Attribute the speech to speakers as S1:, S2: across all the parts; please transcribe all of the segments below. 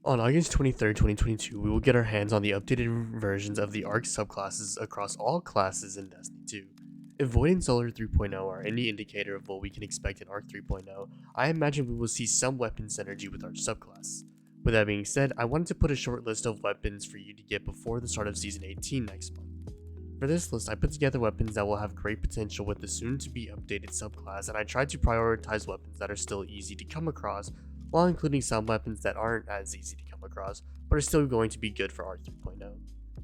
S1: On August 23rd, 2022, we will get our hands on the updated versions of the ARC subclasses across all classes in Destiny 2. If Void and Solar 3.0 are any indicator of what we can expect in ARC 3.0, I imagine we will see some weapon synergy with our subclass. With that being said, I wanted to put a short list of weapons for you to get before the start of Season 18 next month. For this list, I put together weapons that will have great potential with the soon-to-be updated subclass, and I tried to prioritize weapons that are still easy to come across, while including some weapons that aren't as easy to come across, but are still going to be good for ARC 3.0.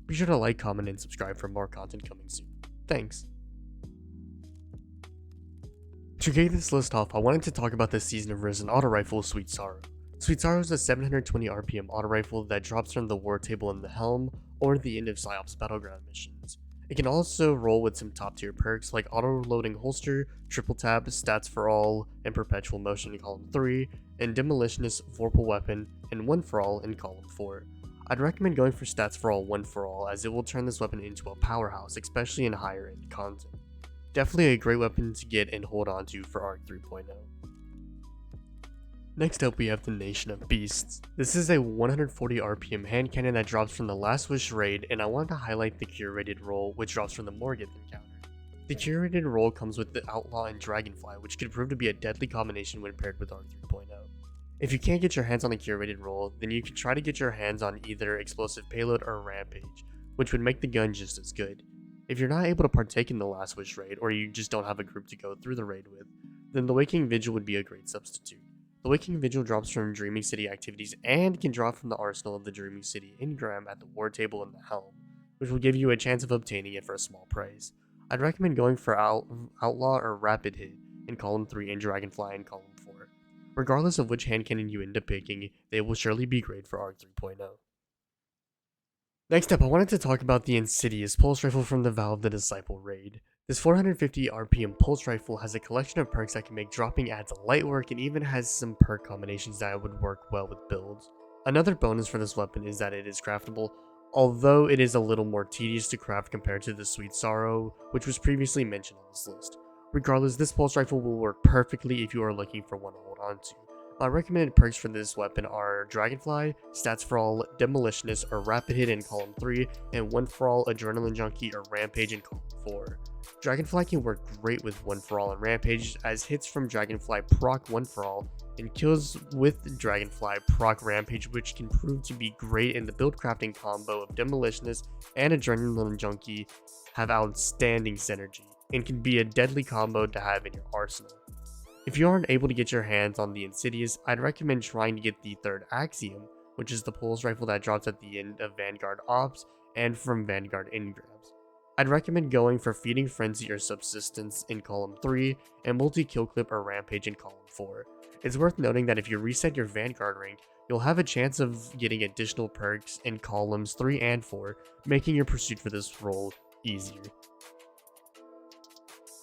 S1: Be sure to like, comment, and subscribe for more content coming soon. Thanks! To kick this list off, I wanted to talk about the Season of Risen auto rifle, Sweet Sorrow. Sweet Sorrow is a 720 RPM auto rifle that drops from the war table in the helm or the end of PsyOps battleground missions. It can also roll with some top tier perks like auto-loading holster, triple tap, stats for all, and perpetual motion in column 3, and demolitionist, vorpal weapon, and one for all in column 4. I'd recommend going for stats for all, one for all, as it will turn this weapon into a powerhouse, especially in higher end content. Definitely a great weapon to get and hold on to for ARC 3.0. Next up, we have the Nation of Beasts. This is a 140 RPM hand cannon that drops from the Last Wish raid, and I wanted to highlight the curated roll, which drops from the Morgoth encounter. The curated roll comes with the Outlaw and Dragonfly, which could prove to be a deadly combination when paired with ARC 3.0. If you can't get your hands on the curated roll, then you can try to get your hands on either Explosive Payload or Rampage, which would make the gun just as good. If you're not able to partake in the Last Wish raid, or you just don't have a group to go through the raid with, then the Waking Vigil would be a great substitute. The Waking Vigil drops from Dreaming City activities and can drop from the arsenal of the Dreaming City engram at the war table in the helm, which will give you a chance of obtaining it for a small price. I'd recommend going for Outlaw or Rapid Hit in column 3 and Dragonfly in column 4. Regardless of which hand cannon you end up picking, they will surely be great for ARC 3.0. Next up, I wanted to talk about the Insidious pulse rifle from the Valve the Disciple raid. This 450 RPM pulse rifle has a collection of perks that can make dropping adds light work and even has some perk combinations that would work well with builds. Another bonus for this weapon is that it is craftable, although it is a little more tedious to craft compared to the Sweet Sorrow, which was previously mentioned on this list. Regardless, this pulse rifle will work perfectly if you are looking for one to hold on to. My recommended perks for this weapon are Dragonfly, Stats for All, Demolitionist or Rapid Hit in column 3, and One for All, Adrenaline Junkie or Rampage in column 4. Dragonfly can work great with One for All and Rampage, as hits from Dragonfly proc One for All, and kills with Dragonfly proc Rampage, which can prove to be great in the build crafting combo of Demolitionist and Adrenaline Junkie have outstanding synergy, and can be a deadly combo to have in your arsenal. If you aren't able to get your hands on the Insidious, I'd recommend trying to get the third Axiom, which is the pulse rifle that drops at the end of Vanguard Ops and from Vanguard engrams. I'd recommend going for Feeding Frenzy or Subsistence in column 3 and Multi-Kill Clip or Rampage in column 4. It's worth noting that if you reset your Vanguard rank, you'll have a chance of getting additional perks in columns 3 and 4, making your pursuit for this role easier.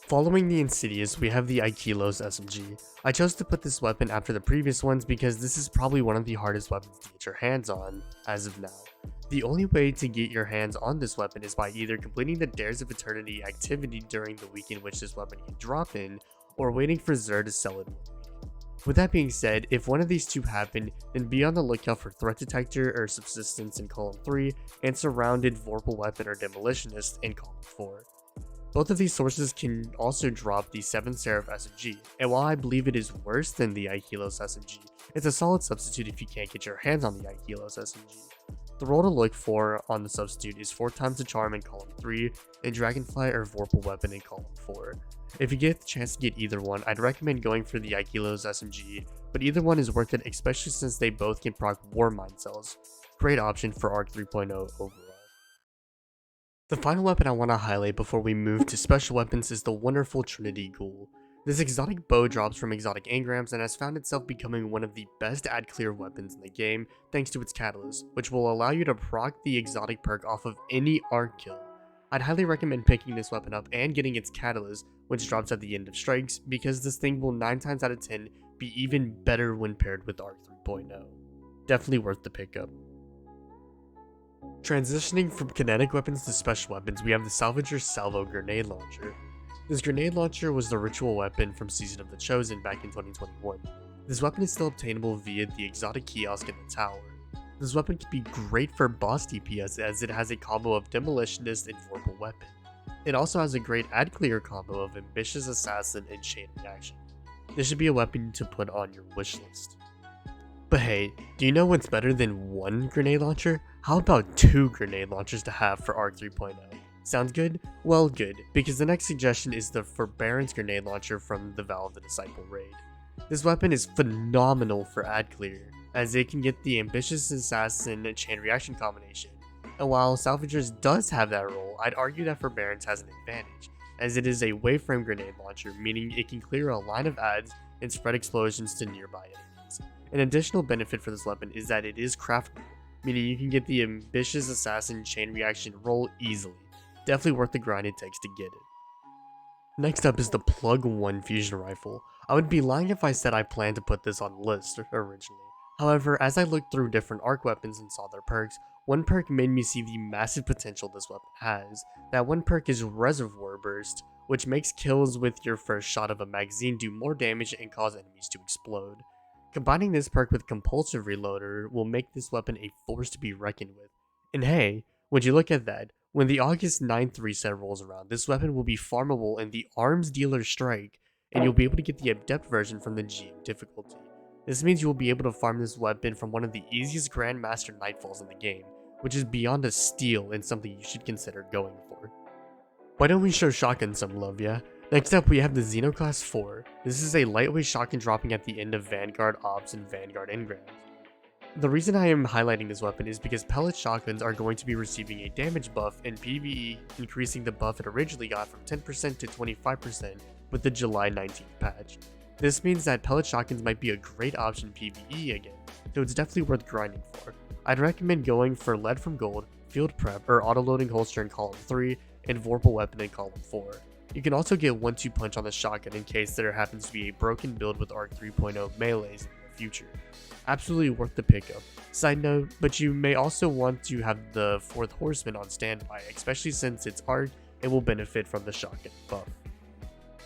S1: Following the Insidious, we have the IKELOS SMG. I chose to put this weapon after the previous ones because this is probably one of the hardest weapons to get your hands on as of now. The only way to get your hands on this weapon is by either completing the Dares of Eternity activity during the week in which this weapon can drop in, or waiting for Xur to sell it 1 week. With that being said, if one of these two happen, then be on the lookout for Threat Detector or Subsistence in column 3, and Surrounded Vorpal Weapon or Demolitionist in column 4. Both of these sources can also drop the 7 Seraph SMG, and while I believe it is worse than the IKELOS SMG, it's a solid substitute if you can't get your hands on the IKELOS SMG. The role to look for on the substitute is 4 times the charm in column 3, and Dragonfly or Vorpal Weapon in column 4. If you get the chance to get either one, I'd recommend going for the IKELOS SMG, but either one is worth it, especially since they both can proc War Mind Cells. Great option for ARC 3.0 overall. The final weapon I want to highlight before we move to special weapons is the wonderful Trinity Ghoul. This exotic bow drops from exotic engrams and has found itself becoming one of the best add clear weapons in the game thanks to its catalyst, which will allow you to proc the exotic perk off of any arc kill. I'd highly recommend picking this weapon up and getting its catalyst, which drops at the end of strikes, because this thing will 9 times out of 10 be even better when paired with ARC 3.0. Definitely worth the pickup. Transitioning from kinetic weapons to special weapons, we have the Salvager Salvo grenade launcher. This grenade launcher was the ritual weapon from Season of the Chosen back in 2021. This weapon is still obtainable via the exotic kiosk in the tower. This weapon can be great for boss DPS as it has a combo of Demolitionist and Vorpal Weapon. It also has a great add clear combo of Ambitious Assassin and Chain Reaction. This should be a weapon to put on your wish list. But hey, do you know what's better than one grenade launcher? How about 2 grenade launchers to have for ARC 3.0? Sounds good? Well, good, because the next suggestion is the Forbearance grenade launcher from the Valve the Disciple raid. This weapon is phenomenal for add clear, as it can get the Ambitious Assassin chain reaction combination. And while Salvager's does have that role, I'd argue that Forbearance has an advantage, as it is a waveframe grenade launcher, meaning it can clear a line of adds and spread explosions to nearby enemies. An additional benefit for this weapon is that it is craftable, meaning you can get the Ambitious Assassin chain reaction roll easily. Definitely worth the grind it takes to get it. Next up is the Plug 1 Fusion Rifle. I would be lying if I said I planned to put this on the list originally. However, as I looked through different arc weapons and saw their perks, one perk made me see the massive potential this weapon has. That one perk is Reservoir Burst, which makes kills with your first shot of a magazine do more damage and cause enemies to explode. Combining this perk with Compulsive Reloader will make this weapon a force to be reckoned with. And hey, would you look at that, when the August 9th reset rolls around, this weapon will be farmable in the Arms Dealer Strike, and you'll be able to get the Adept version from the GM difficulty. This means you will be able to farm this weapon from one of the easiest Grandmaster Nightfalls in the game, which is beyond a steal and something you should consider going for. Why don't we show shotgun some love, yeah? Next up, we have the Xenoclast IV. This is a lightweight shotgun dropping at the end of Vanguard Ops and Vanguard Engrams. The reason I am highlighting this weapon is because pellet shotguns are going to be receiving a damage buff in PvE, increasing the buff it originally got from 10% to 25% with the July 19th patch. This means that pellet shotguns might be a great option PvE again, so it's definitely worth grinding for. I'd recommend going for Lead from Gold, Field Prep, or Autoloading Holster in Column 3, and Vorpal Weapon in Column 4. You can also get 1-2 punch on the shotgun in case there happens to be a broken build with ARC 3.0 melees in the future. Absolutely worth the pickup. Side note, but you may also want to have the 4th Horseman on standby, especially since it's ARC and will benefit from the shotgun buff.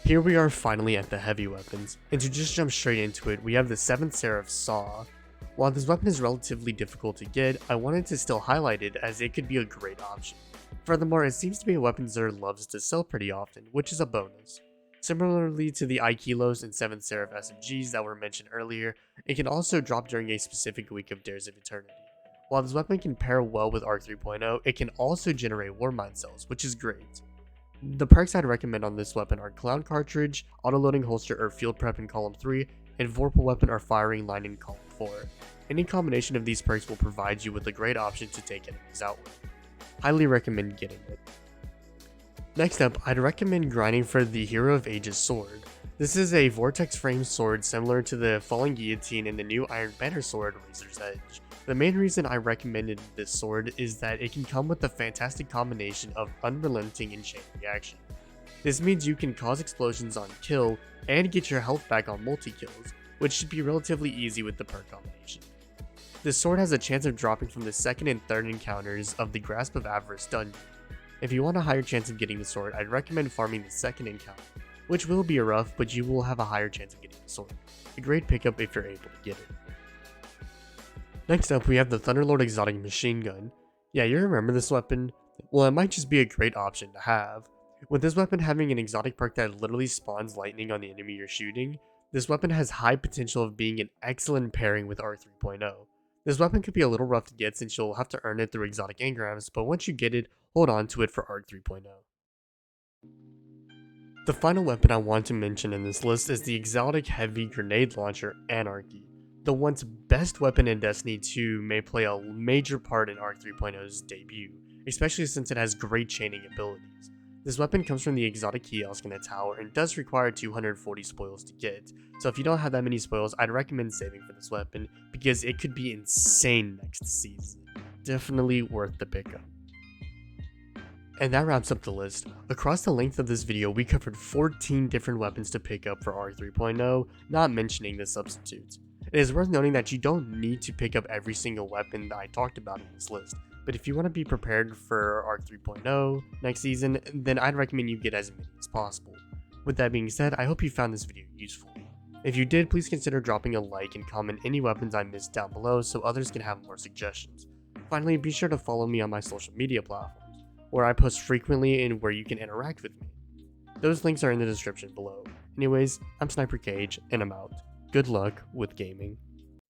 S1: Here we are finally at the heavy weapons, and to just jump straight into it, we have the 7th Seraph Saw. While this weapon is relatively difficult to get, I wanted to still highlight it as it could be a great option. Furthermore, it seems to be a weapon Xur loves to sell pretty often, which is a bonus. Similarly to the IKELOS and 7th Seraph SMGs that were mentioned earlier, it can also drop during a specific week of Dares of Eternity. While this weapon can pair well with ARC 3.0, it can also generate Warmind cells, which is great. The perks I'd recommend on this weapon are Clown Cartridge, Autoloading Holster or Field Prep in Column 3, and Vorpal Weapon or Firing Line in Column 4. Any combination of these perks will provide you with a great option to take enemies out with. Highly recommend getting it. Next up, I'd recommend grinding for the Hero of Ages sword. This is a vortex frame sword similar to the Falling Guillotine and the new Iron Banner sword, Razor's Edge. The main reason I recommended this sword is that it can come with a fantastic combination of Unrelenting and Chain Reaction. This means you can cause explosions on kill and get your health back on multi-kills, which should be relatively easy with the perk combination. This sword has a chance of dropping from the 2nd and 3rd encounters of the Grasp of Avarice dungeon. If you want a higher chance of getting the sword, I'd recommend farming the 2nd encounter, which will be rough, but you will have a higher chance of getting the sword. A great pickup if you're able to get it. Next up, we have the Thunderlord Exotic Machine Gun. Yeah, you remember this weapon? Well, it might just be a great option to have. With this weapon having an exotic perk that literally spawns lightning on the enemy you're shooting, this weapon has high potential of being an excellent pairing with ARC 3.0. This weapon could be a little rough to get since you'll have to earn it through exotic engrams, but once you get it, hold on to it for ARC 3.0. The final weapon I want to mention in this list is the exotic heavy grenade launcher Anarchy. The once best weapon in Destiny 2 may play a major part in ARC 3.0's debut, especially since it has great chaining abilities. This weapon comes from the exotic kiosk in a tower and does require 240 spoils to get, so if you don't have that many spoils, I'd recommend saving for this weapon because it could be insane next season. Definitely worth the pickup. And that wraps up the list. Across the length of this video, we covered 14 different weapons to pick up for ARC 3.0, not mentioning the substitutes. It is worth noting that you don't need to pick up every single weapon that I talked about in this list, but if you want to be prepared for ARC 3.0 next season, then I'd recommend you get as many as possible. With that being said, I hope you found this video useful. If you did, please consider dropping a like and comment any weapons I missed down below so others can have more suggestions. Finally, be sure to follow me on my social media platforms, where I post frequently and where you can interact with me. Those links are in the description below. Anyways, I'm SniperKH and I'm out. Good luck with gaming.